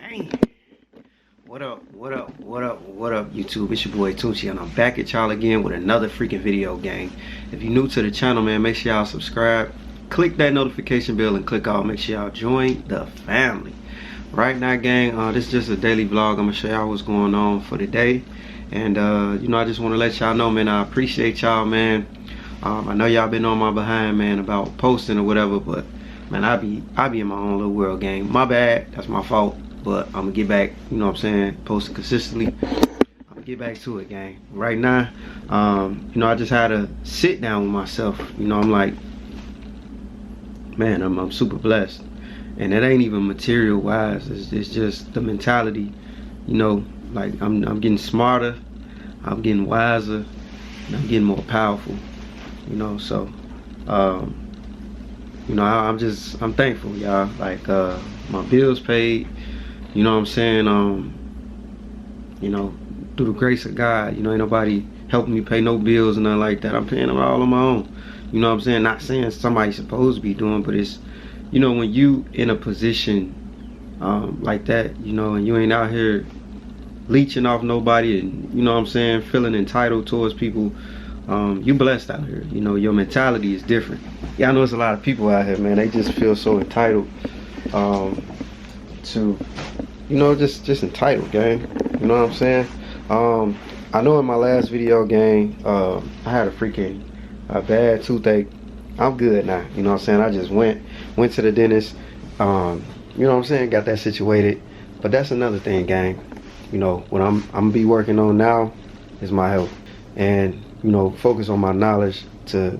Gang. What up, what up, what up, what up, YouTube? It's your boy Tunechi, and I'm back at y'all again with another freaking video, gang. If you're new to the channel, man, make sure y'all subscribe, click that notification bell, and click all. Make sure y'all join the family. Right now, gang, this is just a daily vlog. I'm gonna show y'all what's going on for the day. And I just want to let y'all know, man, I appreciate y'all, man. I know y'all been on my behind, man, about posting or whatever, but man, I be in my own little world, gang. My bad, that's my fault. But I'm gonna get back, you know what I'm saying, posting consistently. I'm gonna get back to it, gang. Right now, I just had to sit down with myself. I'm like, man, I'm super blessed. And it ain't even material wise, it's just the mentality, like I'm getting smarter, I'm getting wiser, and I'm getting more powerful, so I'm thankful, y'all. Like my bills paid. You know what I'm saying? Through the grace of God, ain't nobody helping me pay no bills and nothing like that. I'm paying them all on my own. You know what I'm saying? Not saying somebody's supposed to be doing, but it's, when you in a position like that, and you ain't out here leeching off nobody and, you know what I'm saying, feeling entitled towards people, you blessed out here. Your mentality is different. Yeah, I know there's a lot of people out here, man, they just feel so entitled to just entitled, gang. You know what I'm saying? I know in my last video, gang, I had a freaking bad toothache. I'm good now. You know what I'm saying? I just went to the dentist. You know what I'm saying? Got that situated. But that's another thing, gang. What I'm gonna be working on now is my health, and focus on my knowledge to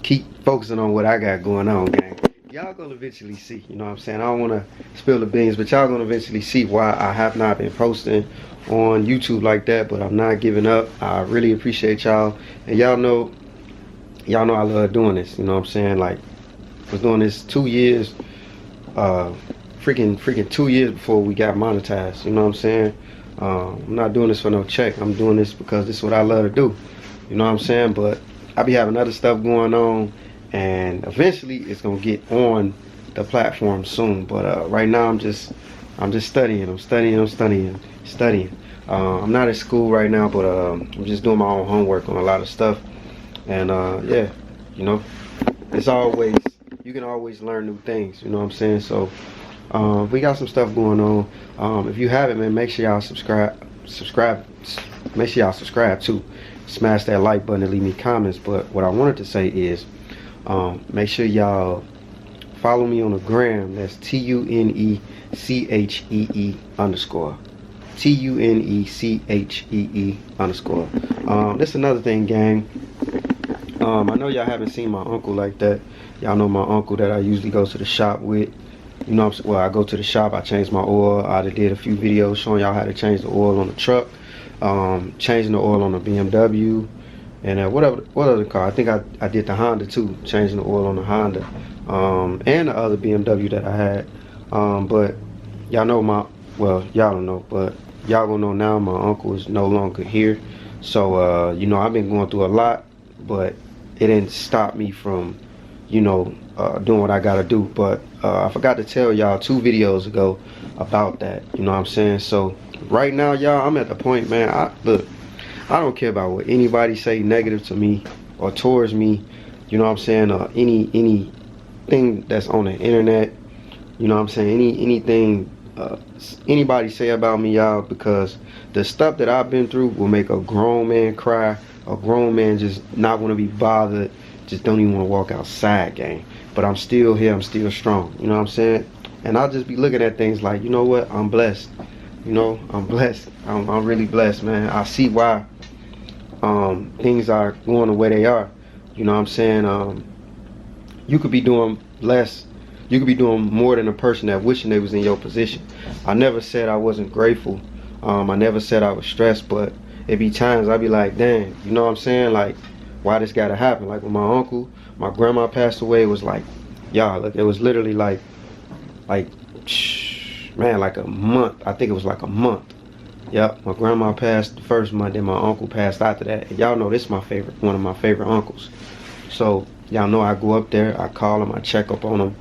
keep focusing on what I got going on, gang. Y'all gonna eventually see, you know what I'm saying? I don't wanna spill the beans, but y'all gonna eventually see why I have not been posting on YouTube like that, but I'm not giving up. I really appreciate y'all. And y'all know I love doing this, you know what I'm saying? Like, I was doing this 2 years, freaking 2 years before we got monetized, you know what I'm saying? I'm not doing this for no check. I'm doing this because this is what I love to do, you know what I'm saying? But I be having other stuff going on, and eventually it's gonna get on the platform soon. But right now I'm just studying. I'm studying. I'm not at school right now, but I'm just doing my own homework on a lot of stuff. And yeah, it's always, you can always learn new things, you know what I'm saying? So we got some stuff going on. If you haven't, man, make sure y'all subscribe. Make sure y'all subscribe too. Smash that like button and leave me comments. But what I wanted to say is, make sure y'all follow me on the gram. That's TUNECHEE_. TUNECHEE_. That's another thing, gang. I know y'all haven't seen my uncle like that. Y'all know my uncle that I usually go to the shop with. Well, I go to the shop, I change my oil. I did a few videos showing y'all how to change the oil on the truck, changing the oil on the BMW, and what other car? I think I did the Honda too, changing the oil on the Honda, and the other BMW that I had. But y'all know y'all don't know, but y'all gonna know now, my uncle is no longer here. So I've been going through a lot, but it didn't stop me from doing what I gotta do. But I forgot to tell y'all 2 videos ago about that, you know what I'm saying? So right now, y'all, I'm at the point, man, I don't care about what anybody say negative to me or towards me, you know what I'm saying, or anything that's on the internet, you know what I'm saying, anything anybody say about me, y'all, because the stuff that I've been through will make a grown man cry, a grown man just not want to be bothered, just don't even want to walk outside, gang. But I'm still here, I'm still strong, you know what I'm saying? And I'll just be looking at things like, you know what, I'm blessed. I'm blessed. I'm really blessed, man. I see why things are going the way they are. You know what I'm saying? You could be doing less. You could be doing more than a person that wishing they was in your position. I never said I wasn't grateful. I never said I was stressed, but it be times I be like, dang, you know what I'm saying? Like, why this gotta happen? Like with my uncle, my grandma passed away, it was like, y'all, look, it was literally like man, like a month. I think it was like a month. Yep, my grandma passed the first month, then my uncle passed after that. And y'all know this is one of my favorite uncles. So Y'all know I go up there, I call them, I check up on them.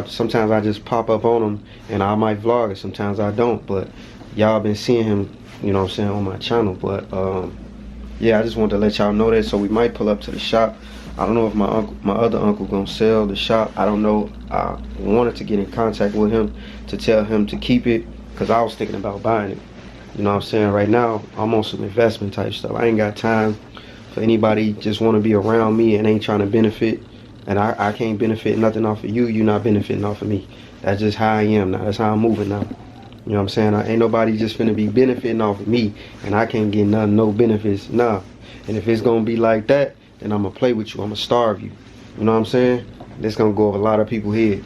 Sometimes I just pop up on them and I might vlog it. Sometimes I don't, but y'all been seeing him, you know what I'm saying, on my channel. But yeah, I just wanted to let y'all know that. So we might pull up to the shop. I don't know if my other uncle gonna sell the shop. I don't know. I wanted to get in contact with him to tell him to keep it, because I was thinking about buying it. You know what I'm saying? Right now, I'm on some investment type stuff. I ain't got time for anybody just want to be around me and ain't trying to benefit. And I can't benefit nothing off of you. You not benefiting off of me. That's just how I am now. That's how I'm moving now. You know what I'm saying? Ain't nobody just finna be benefiting off of me and I can't get no benefits. Nah. And if it's gonna be like that, then I'm gonna play with you. I'm gonna starve you. You know what I'm saying? This gonna go over a lot of people's head.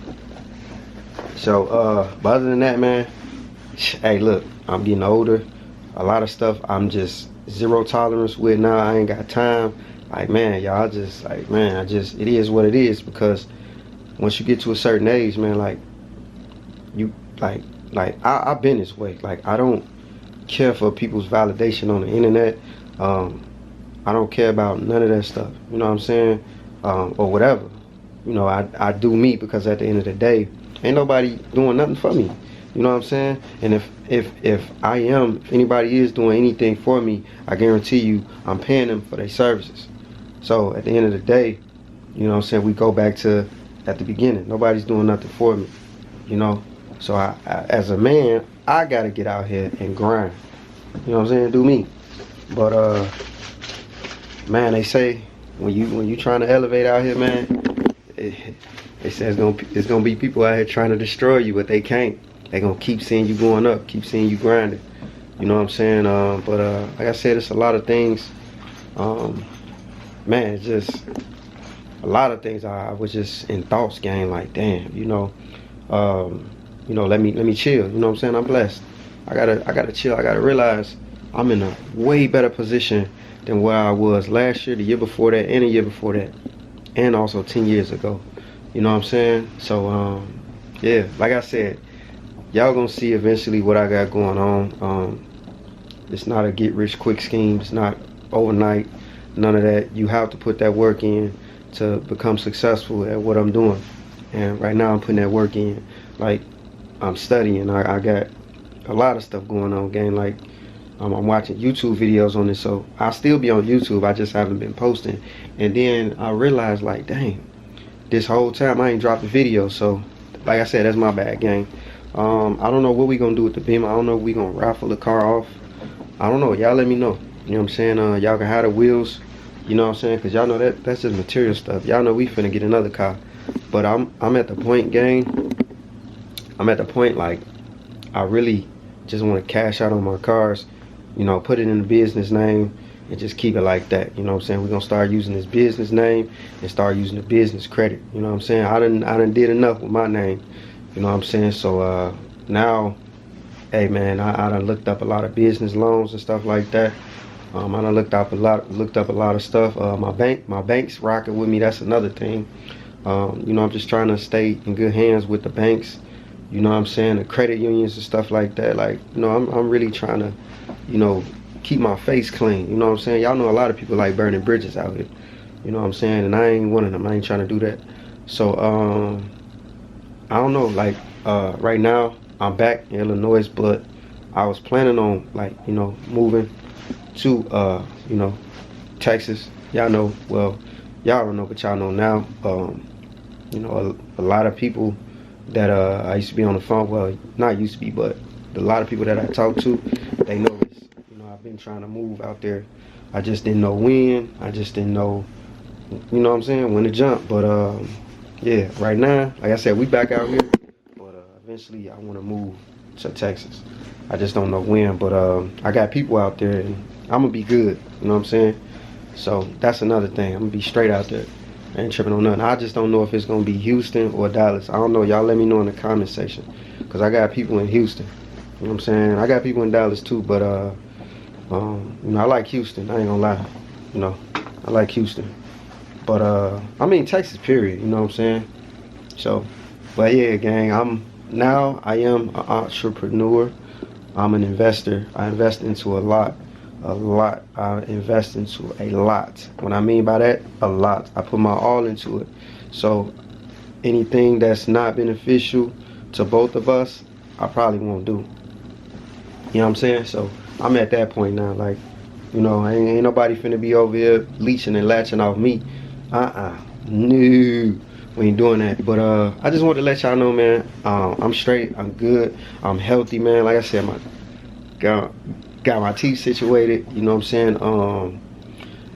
So, but other than that, man, hey, look, I'm getting older. A lot of stuff I'm just zero tolerance with now. I ain't got time. Like, man, y'all just, like, man, it is what it is, because once you get to a certain age, man, like, you, I've been this way. Like, I don't care for people's validation on the internet. I don't care about none of that stuff. You know what I'm saying? Or whatever. You know, I do me, because at the end of the day, ain't nobody doing nothing for me. You know what I'm saying? And if anybody is doing anything for me, I guarantee you I'm paying them for their services. So at the end of the day, you know what I'm saying, we go back to at the beginning. Nobody's doing nothing for me, you know? So I as a man, I gotta get out here and grind. You know what I'm saying? Do me. But man, they say when you trying to elevate out here, man, they say it's gonna be people out here trying to destroy you, but they can't. They gonna keep seeing you going up, keep seeing you grinding. You know what I'm saying? But like I said, it's a lot of things. Man, it's just a lot of things. I was just in thoughts, gang. Like, damn, you know, let me chill. You know what I'm saying? I'm blessed. I gotta chill. I gotta realize I'm in a way better position than where I was last year, the year before that, and the year before that, and also 10 years ago. You know what I'm saying? So yeah, like I said, y'all gonna see eventually what I got going on. It's not a get rich quick scheme. It's not overnight. None of that. You have to put that work in to become successful at what I'm doing. And right now I'm putting that work in. Like, I'm studying. I got a lot of stuff going on, gang. Like, I'm watching YouTube videos on this, so I'll still be on YouTube. I just haven't been posting. And then I realized, like, dang, this whole time I ain't dropped a video. So, like I said, that's my bad, gang. I don't know what we gonna do with the Beamer. I don't know if we gonna raffle the car off. I don't know. Y'all let me know. You know what I'm saying? Y'all can have the wheels. You know what I'm saying? Because y'all know that's just material stuff. Y'all know we finna get another car. But I'm at the point, gang. I'm at the point, like, I really just want to cash out on my cars. You know, put it in the business name and just keep it like that. You know what I'm saying? We're gonna start using this business name and start using the business credit. You know what I'm saying? I done did enough with my name. You know what I'm saying? So now, hey man, I done looked up a lot of business loans and stuff like that. I done looked up a lot of stuff. My bank's rocking with me. That's another thing. You know, I'm just trying to stay in good hands with the banks. You know what I'm saying? The credit unions and stuff like that. Like, you know, I'm really trying to, you know, keep my face clean. You know what I'm saying? Y'all know a lot of people like burning bridges out here. You know what I'm saying? And I ain't one of them. I ain't trying to do that. So I don't know, like, right now I'm back in Illinois, but I was planning on, like, you know, moving to you know, Texas. Y'all know, well, y'all don't know, but y'all know now. You know, a lot of people that I used to be on the phone, well, not used to be, but a lot of people that I talk to, they know this. You know, I've been trying to move out there. I just didn't know when. I just didn't know, you know what I'm saying, when to jump. But yeah, right now, like I said, we back out here. But eventually I want to move to Texas. I just don't know when. But I got people out there, and I'm going to be good. You know what I'm saying? So that's another thing. I'm going to be straight out there. I ain't tripping on nothing. I just don't know if it's going to be Houston or Dallas. I don't know. Y'all let me know in the comment section. Because I got people in Houston. You know what I'm saying? I got people in Dallas too. But, you know, I like Houston. I ain't going to lie. You know, I like Houston. But, I mean, Texas, period. You know what I'm saying? So, but yeah, gang, I am an entrepreneur. I'm an investor. I invest into a lot. a lot. I invest into a lot. What I mean by that, a lot. I put my all into it. So anything that's not beneficial to both of us, I probably won't do. You know what I'm saying? So I'm at that point now. Like, you know, ain't nobody finna be over here leeching and latching off me. No, we ain't doing that. But I just wanted to let y'all know, man. I'm straight. I'm good. I'm healthy, man. Like I said, got my teeth situated. You know what I'm saying?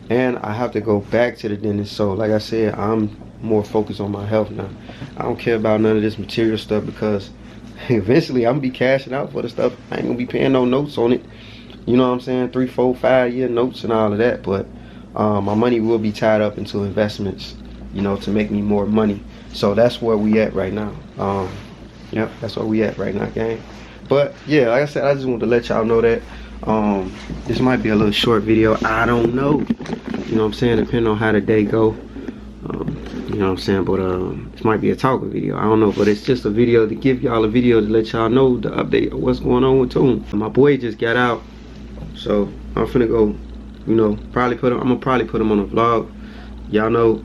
And I have to go back to the dentist. So, like I said, I'm more focused on my health now. I don't care about none of this material stuff because eventually I'm gonna be cashing out for the stuff. I ain't gonna be paying no notes on it. You know what I'm saying? 3, 4, 5 year notes and all of that. But my money will be tied up into investments, you know, to make me more money. So that's where we at right now. Yep, that's where we at right now, gang. But yeah, like I said, I just wanted to let y'all know that this might be a little short video. I don't know. You know what I'm saying? Depending on how the day go. You know what I'm saying? But this might be a talking video. I don't know. But it's just a video to give y'all a video to let y'all know the update of what's going on with Tune. My boy just got out. So I'm finna go, you know, I'm gonna probably put him on a vlog. Y'all know,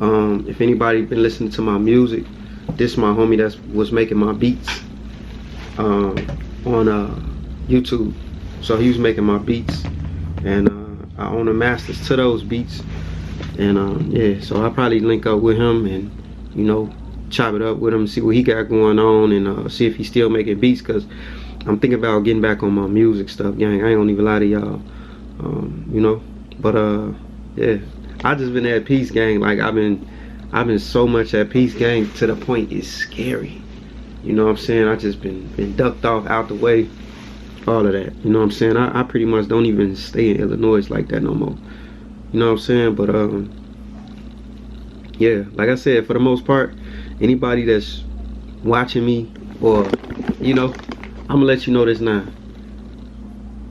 if anybody been listening to my music, this is my homie that was making my beats on YouTube. So he was making my beats, and I own the masters to those beats. And yeah, so I'll probably link up with him and, you know, chop it up with him, see what he got going on, and see if he's still making beats, because I'm thinking about getting back on my music stuff, gang. I ain't gonna even lie to y'all, you know. But yeah, I just been at peace, gang. Like I've been so much at peace, gang, to the point it's scary. You know what I'm saying? I just been ducked off out the way, all of that. You know what I'm saying? I pretty much don't even stay in Illinois like that no more. You know what I'm saying? But yeah, like I said, for the most part, anybody that's watching me, or, you know, I'm gonna let you know this now.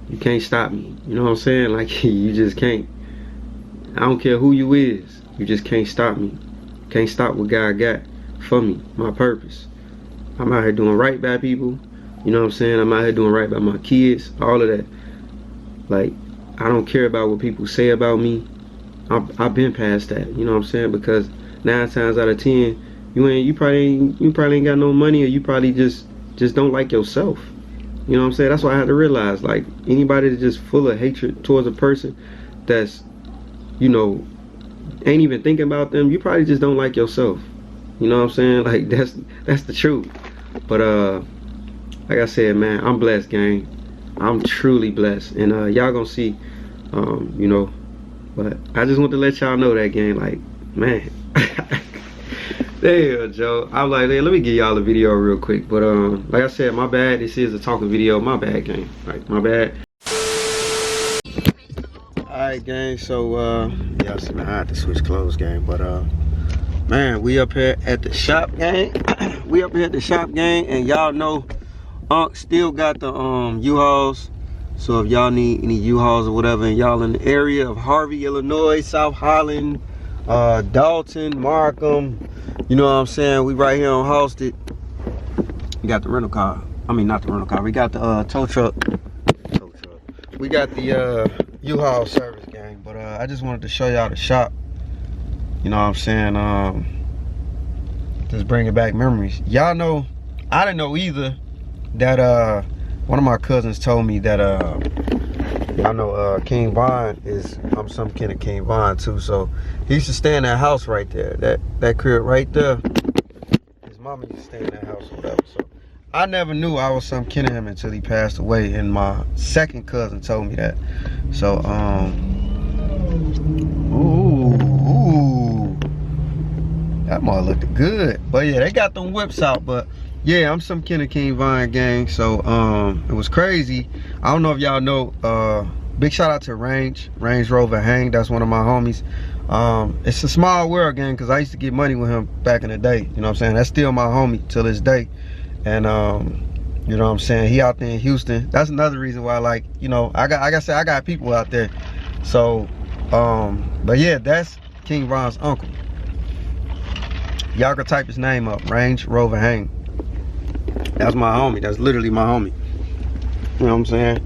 You can't stop me. You know what I'm saying? Like, you just can't. I don't care who you is. You just can't stop me. Can't stop what God got for me, my purpose. I'm out here doing right by people. You know what I'm saying? I'm out here doing right by my kids, all of that. Like, I don't care about what people say about me. I've been past that. You know what I'm saying? Because 9 times out of 10, you probably ain't got no money, or you probably just don't like yourself. You know what I'm saying? That's why I had to realize, like, anybody that's just full of hatred towards a person that's, you know, ain't even thinking about them, you probably just don't like yourself. You know what I'm saying? Like, that's the truth. But like I said, man, I'm blessed, gang. I'm truly blessed, and y'all gonna see, you know. But I just want to let y'all know that, gang. Like, man. Damn, Joe. I'm like, hey, let me give y'all a video real quick. But like I said, my bad. This is a talking video. My bad, gang. Like, my bad. Alright, gang. So yeah, see, man, I had to switch clothes, gang. But man, we up here at the shop, gang. We up here at the shop, gang, and y'all know Unc still got the U-Hauls. So if y'all need any U-Hauls or whatever, and y'all in the area of Harvey, Illinois, South Holland, Dalton, Markham, you know what I'm saying? We right here on Halsted. We got the rental car. I mean, not the rental car. We got the tow truck. We got the U-Haul service, gang. But I just wanted to show y'all the shop. You know what I'm saying? Just bringing back memories. Y'all know, I didn't know either that one of my cousins told me that I know King Von is, I'm some kind of King Von too. So he used to stay in that house right there, that crib right there. His mama used to stay in that house or whatever. So I never knew I was some kin of him until he passed away, and my second cousin told me that. So ooh, that mother looked good. But yeah, they got them whips out. But yeah, I'm some kin of King Von, gang. So it was crazy. I don't know if y'all know, big shout out to Range Rover Hang. That's one of my homies. It's a small world, gang, because I used to get money with him back in the day. You know what I'm saying? That's still my homie till this day. And you know what I'm saying, he out there in Houston. That's another reason why, like, you know, I got people out there. So but yeah, that's King Von's uncle. Y'all can type his name up, Range Rover Hang. That's my homie. That's literally my homie. You know what I'm saying?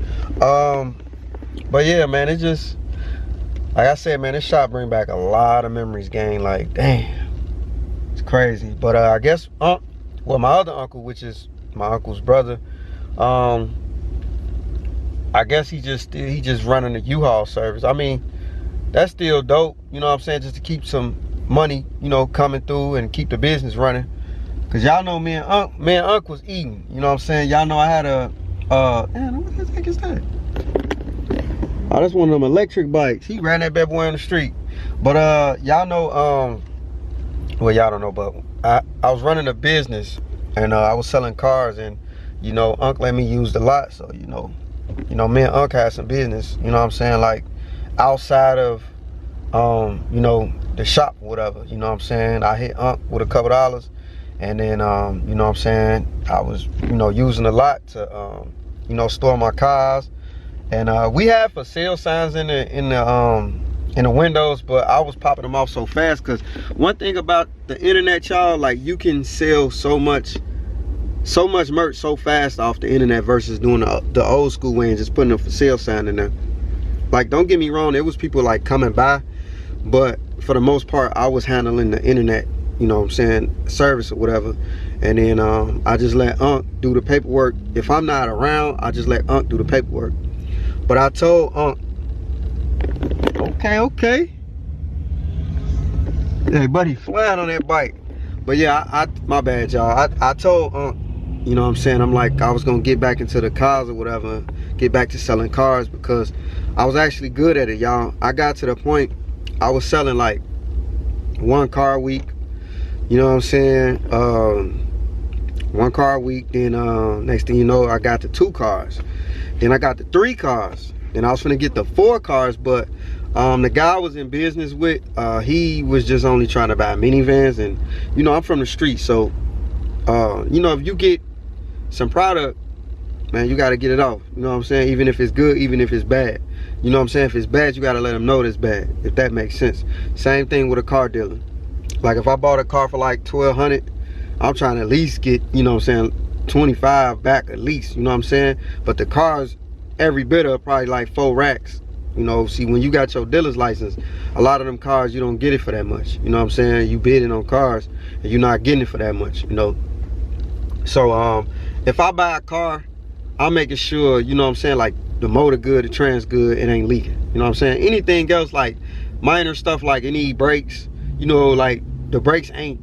But yeah, man, it just, like I said, man, this shop bring back a lot of memories, gang. Like, damn, it's crazy. But I guess, well, my other uncle, which is my uncle's brother, I guess he just running a U-Haul service. I mean, that's still dope, you know what I'm saying, just to keep some money, you know, coming through and keep the business running. Cause y'all know me and Unc was eating, you know what I'm saying. Y'all know I had a man, what the heck is that? Oh, that's one of them electric bikes. He ran that bad boy on the street. But y'all know, well, y'all don't know, but I was running a business, and I was selling cars, and you know, Unc let me use the lot. So you know, me and Unc had some business, you know what I'm saying, like outside of you know, the shop or whatever, you know what I'm saying. I hit Unc with a couple dollars, and then you know what I'm saying, I was, you know, using the lot to you know, store my cars. And we had for sale signs in the windows, but I was popping them off so fast. Because one thing about the internet, y'all, like, you can sell so much merch so fast off the internet versus doing the old school way and just putting a for sale sign in there. Like, don't get me wrong, there was people like coming by, but for the most part I was handling the internet, you know what I'm saying, service or whatever. And then I just let Unc do the paperwork. If I'm not around, I just let Unc do the paperwork. But I told Unc, okay. Hey, buddy, flying on that bike. But yeah, my bad, y'all. I told Unc, you know what I'm saying, I'm like, I was gonna get back into the cars or whatever, get back to selling cars, because I was actually good at it, y'all. I got to the point, I was selling like 1 car a week, you know what I'm saying, 1 car a week. Then next thing you know, I got to 2 cars. Then I got the 3 cars. Then I was finna get the 4 cars, but the guy I was in business with, he was just only trying to buy minivans. And you know, I'm from the street, so you know, if you get some product, man, you gotta get it off. You know what I'm saying? Even if it's good, even if it's bad. You know what I'm saying? If it's bad, you gotta let them know it's bad, if that makes sense. Same thing with a car dealer. Like, if I bought a car for like $1,200, I'm trying to at least get, you know what I'm saying, 25 back at least, you know what I'm saying. But the cars, every bit of probably like 4 racks, you know. See, when you got your dealer's license, a lot of them cars, you don't get it for that much, you know what I'm saying. You bidding on cars and you're not getting it for that much, you know. So if I buy a car, I'm making sure, you know what I'm saying, like the motor good, the trans good, it ain't leaking, you know what I'm saying. Anything else, like minor stuff, like it need brakes, you know, like the brakes ain't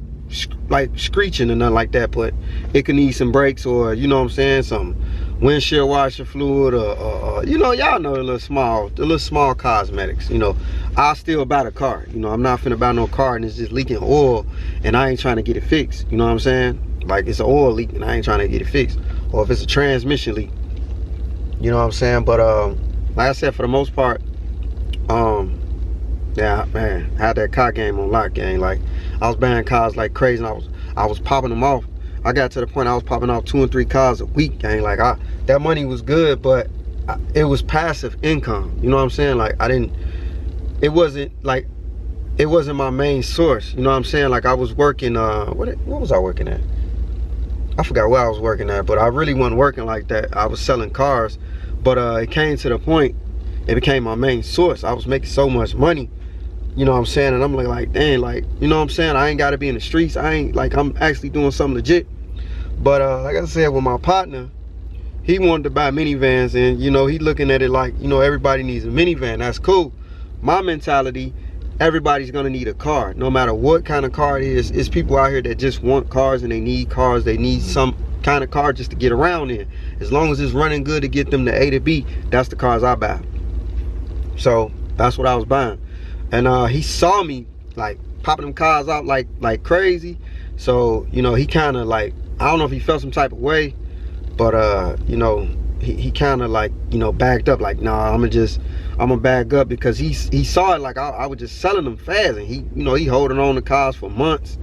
like screeching or nothing like that, but it can need some brakes, or you know what I'm saying, some windshield washer fluid, or you know, y'all know the little small cosmetics. You know, I'll still buy the car. You know, I'm not finna buy no car and it's just leaking oil and I ain't trying to get it fixed, you know what I'm saying. Like, it's an oil leak and I ain't trying to get it fixed, or if it's a transmission leak, you know what I'm saying. But like I said, for the most part, yeah, man, I had that car game on lock, gang. Like, I was buying cars like crazy, and I was popping them off. I got to the point I was popping off 2 and 3 cars a week, gang. Like, that money was good, but it was passive income. You know what I'm saying? Like, it wasn't my main source. You know what I'm saying? Like, I was working, what was I working at? I forgot where I was working at, but I really wasn't working like that. I was selling cars, but it came to the point, it became my main source. I was making so much money. You know what I'm saying? And I'm like, dang, like, you know what I'm saying? I ain't got to be in the streets. I ain't, like, I'm actually doing something legit. But like I said, with my partner, he wanted to buy minivans, and, you know, he looking at it like, you know, everybody needs a minivan. That's cool. My mentality, everybody's going to need a car. No matter what kind of car it is. It's people out here that just want cars, and they need cars. They need some kind of car just to get around in. As long as it's running good to get them to A to B, that's the cars I buy. So that's what I was buying. And he saw me like popping them cars out like crazy. So, you know, he kind of like, I don't know if he felt some type of way, but you know, he kind of like, you know, backed up, like, nah, I'm gonna back up, because he saw it like I was just selling them fast, and he, you know, he holding on to cars for months.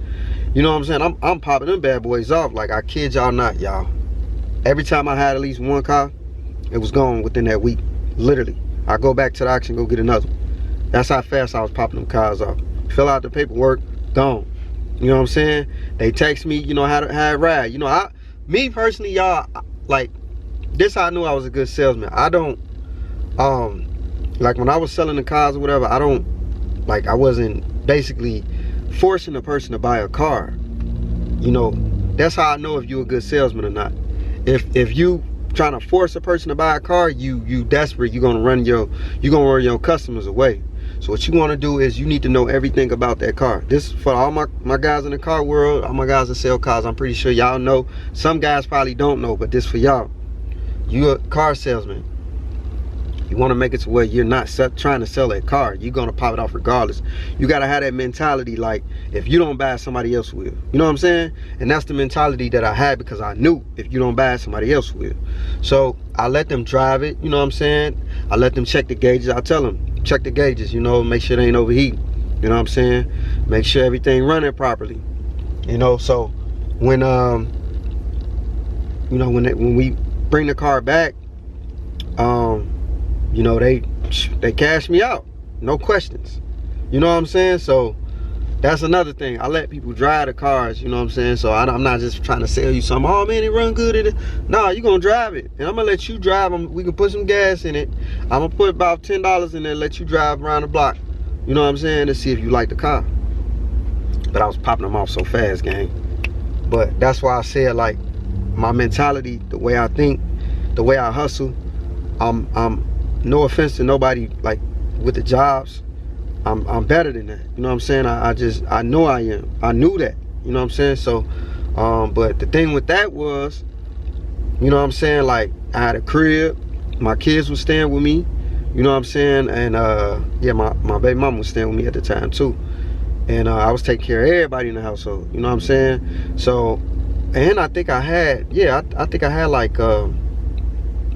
You know what I'm saying? I'm popping them bad boys off. Like, I kid y'all not, y'all. Every time I had at least 1 car, it was gone within that week. Literally, I go back to the auction, go get another. That's how fast I was popping them cars off. Fill out the paperwork, gone. You know what I'm saying? They text me, you know, how to ride. You know, me personally, y'all, like, this how I knew I was a good salesman. I don't like when I was selling the cars or whatever, I wasn't basically forcing a person to buy a car. You know, that's how I know if you're a good salesman or not. If you trying to force a person to buy a car, you desperate, you're gonna run your customers away. So what you want to do is you need to know everything about that car. This for all my guys in the car world, all my guys that sell cars. I'm pretty sure y'all know. Some guys probably don't know, but this for y'all. You're a car salesman. You want to make it to where you're not trying to sell that car. You're going to pop it off regardless. You got to have that mentality like, if you don't buy it, somebody else will. You know what I'm saying? And that's the mentality that I had, because I knew if you don't buy it, somebody else will. So I let them drive it, you know what I'm saying? I let them check the gauges. I tell them, check the gauges, you know, make sure it ain't overheating. You know what I'm saying? Make sure everything running properly. You know, so when you know, when we bring the car back, you know, they cash me out, no questions. You know what I'm saying? So that's another thing. I let people drive the cars, you know what I'm saying? So I'm not just trying to sell you something. Oh man, it run good. Nah, you gonna drive it, and I'm gonna let you drive them. We can put some gas in it. I'm gonna put about $10 in there, let you drive around the block. You know what I'm saying? To see if you like the car. But I was popping them off so fast, gang. But that's why I said, like, my mentality, the way I think, the way I hustle, I'm no offense to nobody, like with the jobs, I'm better than that. You know what I'm saying? I know I am. I knew that. You know what I'm saying? So but the thing with that was, you know what I'm saying, like I had a crib, my kids were staying with me, you know what I'm saying, and yeah, my baby mama was staying with me at the time too, and I was taking care of everybody in the household, you know what I'm saying. So, and I think I had, yeah, I think I had like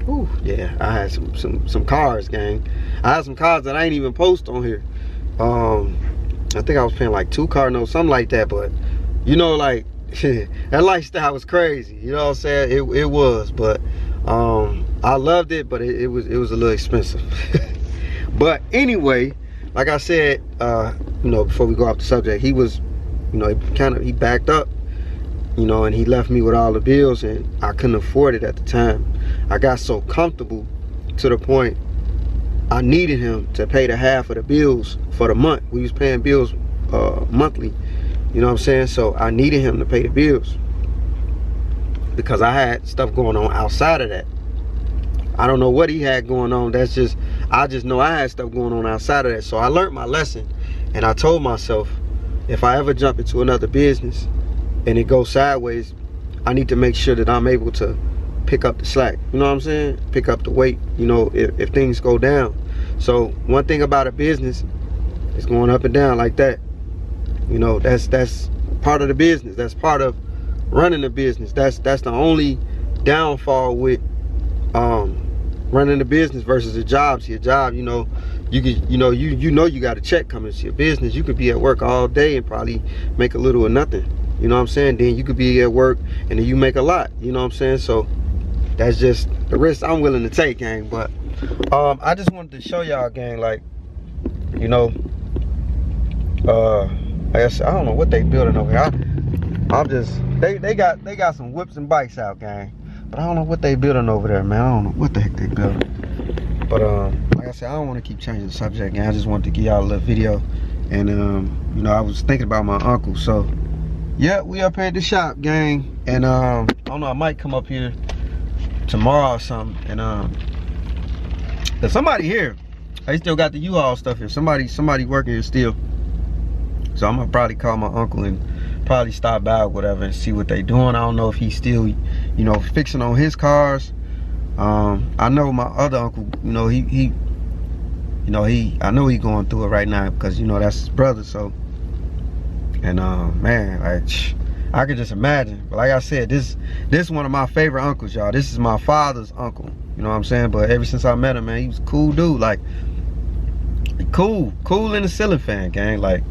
ooh, yeah, I had some cars, gang. I had some cars that I ain't even post on here. I think I was paying like 2 car notes, something like that. But you know, like that lifestyle was crazy. You know what I'm saying? It was, but I loved it, but it was a little expensive. But anyway, like I said, you know, before we go off the subject, he was, you know, he backed up, you know, and he left me with all the bills, and I couldn't afford it at the time. I got so comfortable to the point I needed him to pay the half of the bills for the month. We was paying bills monthly, you know what I'm saying? So I needed him to pay the bills because I had stuff going on outside of that. I don't know what he had going on. I just know I had stuff going on outside of that. So I learned my lesson, and I told myself, if I ever jump into another business and it goes sideways, I need to make sure that I'm able to pick up the slack. You know what I'm saying? Pick up the weight, you know, if things go down. So one thing about a business is going up and down like that. You know, that's part of the business. That's part of running the business. That's the only downfall with running the business versus a job. See, a job, you know, you got a check coming. To your business, you could be at work all day and probably make a little or nothing. You know what I'm saying? Then you could be at work and then you make a lot. You know what I'm saying? So that's just the risk I'm willing to take, gang. But I just wanted to show y'all, gang, like, you know, like I said, I don't know what they building over here. I'm just, they got some whips and bikes out, gang. But I don't know what they building over there, man. I don't know what the heck they building. But like I said, I don't want to keep changing the subject, gang. I just wanted to give y'all a little video. And you know, I was thinking about my uncle. So yeah, we up here at the shop, gang. And I don't know, I might come up here tomorrow or something. And there's somebody here. I still got the U-Haul stuff here. Somebody working here still. So I'm gonna probably call my uncle and probably stop by or whatever and see what they doing. I don't know if he's still, you know, fixing on his cars. I know my other uncle, you know, I know he going through it right now because, you know, that's his brother. So, and man, like, I could just imagine. But like I said, this is one of my favorite uncles, y'all. This is my father's uncle, you know what I'm saying? But ever since I met him, man, he was a cool dude. Like, cool in the ceiling fan, gang. Like,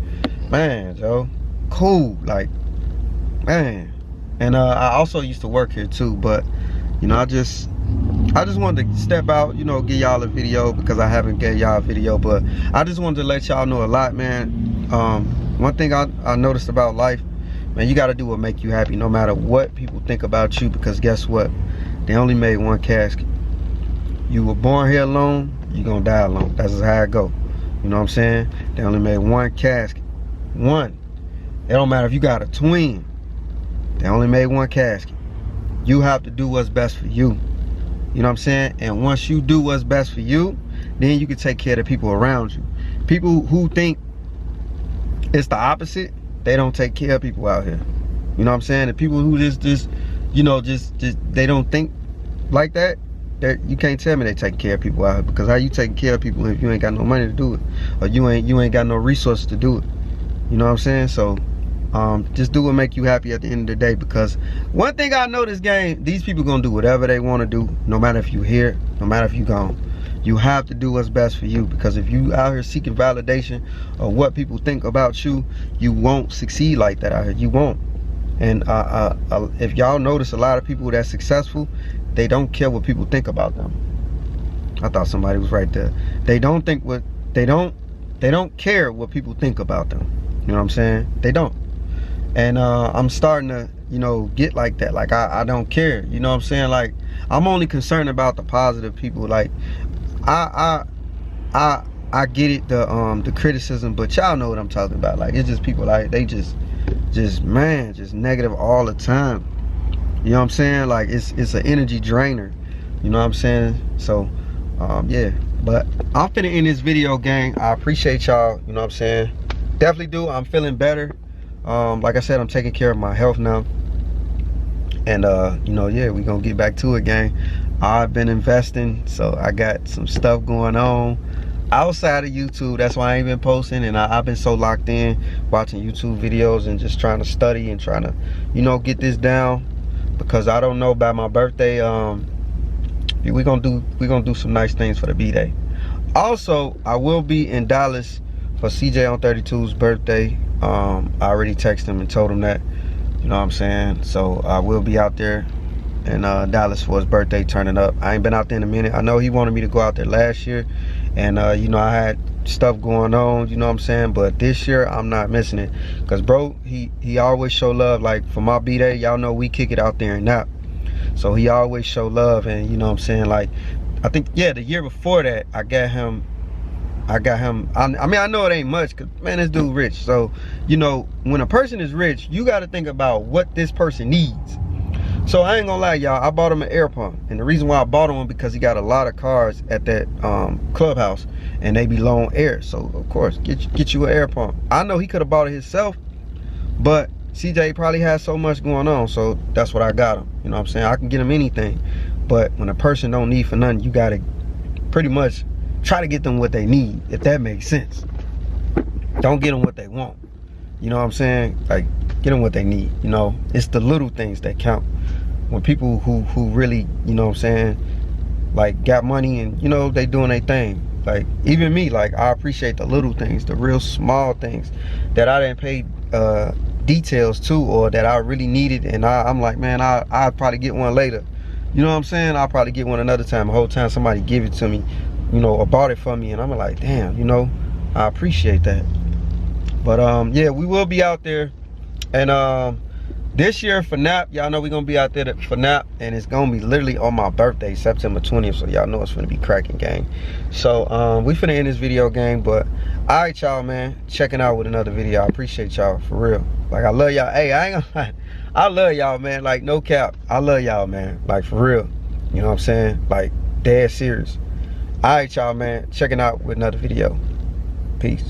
man, Joe, cool, like, man. And I also used to work here too, but you know, I just wanted to step out, you know, give y'all a video because I haven't gave y'all a video. But I just wanted to let y'all know a lot, man. One thing I noticed about life, man, you got to do what make you happy, no matter what people think about you, because guess what? They only made one casket. You were born here alone, you gonna die alone. That's just how it go. You know what I'm saying? They only made one casket. One. It don't matter if you got a twin. They only made one casket. You have to do what's best for you. You know what I'm saying? And once you do what's best for you, then you can take care of the people around you. People who think it's the opposite, they don't take care of people out here. You know what I'm saying? The people who just you know, just they don't think like that, you can't tell me they take care of people out here, because how you taking care of people if you ain't got no money to do it, or you ain't got no resources to do it? You know what I'm saying? So just do what make you happy at the end of the day, because one thing I know this game, these people gonna do whatever they want to do, no matter if you here, no matter if you gone. You have to do what's best for you, because if you out here seeking validation of what people think about you, you won't succeed like that out here. You won't. And if y'all notice, a lot of people that's successful, they don't care what people think about them. I thought somebody was right there. They don't care what people think about them. You know what I'm saying? They don't. And I'm starting to, you know, get like that. Like I don't care. You know what I'm saying? Like, I'm only concerned about the positive people. Like I get it, the criticism, but y'all know what I'm talking about. Like, it's just people, like, they just man, just negative all the time. You know what I'm saying? Like, it's an energy drainer. You know what I'm saying? So yeah, but I'm finna end this video, gang. I appreciate y'all. You know what I'm saying? Definitely do. I'm feeling better. Like I said, I'm taking care of my health now. And you know, yeah, we gonna get back to it, gang. I've been investing, so I got some stuff going on outside of YouTube. That's why I ain't been posting, and I've been so locked in watching YouTube videos and just trying to study and trying to, you know, get this down, because I don't know, by my birthday, we gonna do some nice things for the B-Day. Also, I will be in Dallas for CJ on 32's birthday. I already texted him and told him that. You know what I'm saying? So I will be out there in Dallas for his birthday, turning up. I ain't been out there in a minute. I know he wanted me to go out there last year, and you know, I had stuff going on, you know what I'm saying? But this year I'm not missing it, because bro, he always show love. Like, for my B-Day, y'all know we kick it out there and Nap, so he always show love. And you know what I'm saying, like, I think, yeah, the year before that I got him, I mean, I know it ain't much, because, man, this dude rich. So, you know, when a person is rich, you got to think about what this person needs. So I ain't gonna lie, y'all, I bought him an air pump. And the reason why I bought him was because he got a lot of cars at that clubhouse, and they be low on air. So, of course, get you an air pump. I know he could have bought it himself, but CJ probably has so much going on, so that's what I got him. You know what I'm saying? I can get him anything. But when a person don't need for nothing, you got to pretty much try to get them what they need, if that makes sense. Don't get them what they want. You know what I'm saying? Like, get them what they need. You know, it's the little things that count. When people who really, you know what I'm saying, like, got money and, you know, they doing their thing. Like, even me, like, I appreciate the little things, the real small things that I didn't pay details to, or that I really needed. And I'm like, man, I'll probably get one later. You know what I'm saying? I'll probably get one another time. The whole time somebody give it to me, you know, or bought it for me, and I'm like, damn, you know, I appreciate that. But yeah, we will be out there. And this year for Nap, y'all know we're gonna be out there for Nap, and it's gonna be literally on my birthday, September 20th. So y'all know it's gonna be cracking, gang. So we finna end this video, gang. But all right, y'all, man, checking out with another video. I appreciate y'all, for real. Like, I love y'all. Hey, I ain't gonna lie, I love y'all, man. Like, no cap, I love y'all, man. Like, for real. You know what I'm saying? Like, dead serious. All right, y'all, man, checking out with another video. Peace.